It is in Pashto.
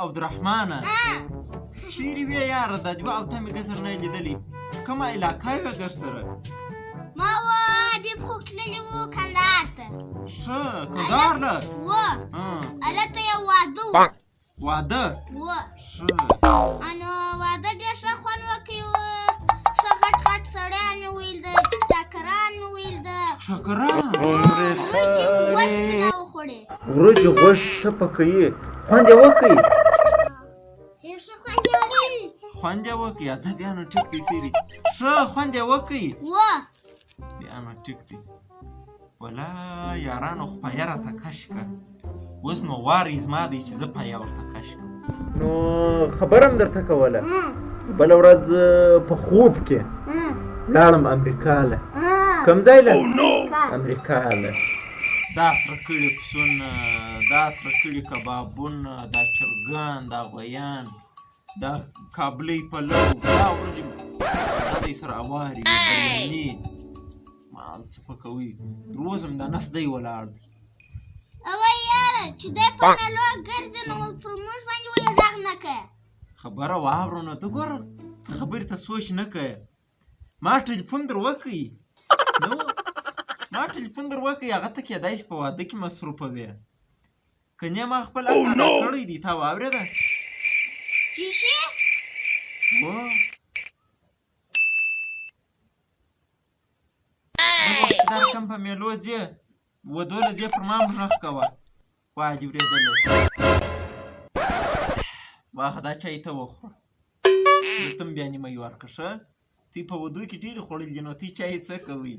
عبدالرحمنه چیرې وې یاره دا دوه او ته مې ګسر نه لیدلې کومه علاقه وې ګر سره ما بیا خو تللی وو کندهار ته ښه کندهار له هلته یو واده و واده ښه نو واده ډېر ښه خوند وکړي وو ښه غټ غټ سړیان مې ویل ده ټکران مې ویل ده شکران وریجې غوښ مې نه وخوړې وریجې غوښ څه پکوي خوند یې وکړي ډېر ښه خوند یې وکړي خوند یې وکړي زه بیا نو ټیک دی سیري ښه خوند یې وکړي بیا نو ټیک دی ولا یارانو خو پایه راته کش که اوس نو وار زما دی چې زه پایه ورته کش کړم نو خبره م درته کوله بله ورځ په خوب کې لاړم امریکا له کوم ځای له امریکا له دا سره کړي پسونه دا سره کړي کبابونه دا چرګان دا غویان دا کابلي پلو دا ورجې دا دی سره اوارې بریاني مال څه پکوي روز هم دا نس دی ولاړ دی اوه یاره چې دی په نلو ګرځي نو پر موږ باندې ولې غږ نه کوې خبره واورو نو ته ګوره ته خبرې ته سوچ نه کوې ما ټلیفون در وکړي نو ما ټلیفون در وکړي هغه ته کېدای شي په واده کې مصروفه وې که نه ما خپل حق ادا کړی دی تا واورېده چې شي دا رقم په میلو ځې ودو له ځې پر ما هم غږ کوه وا دې ورېدلی واخه دا چای ته وخوره درته م بیا نیمه یې ورکړه ښه تې په ودو کې ډېرې خوړلي دي نو تې چای څه کوئ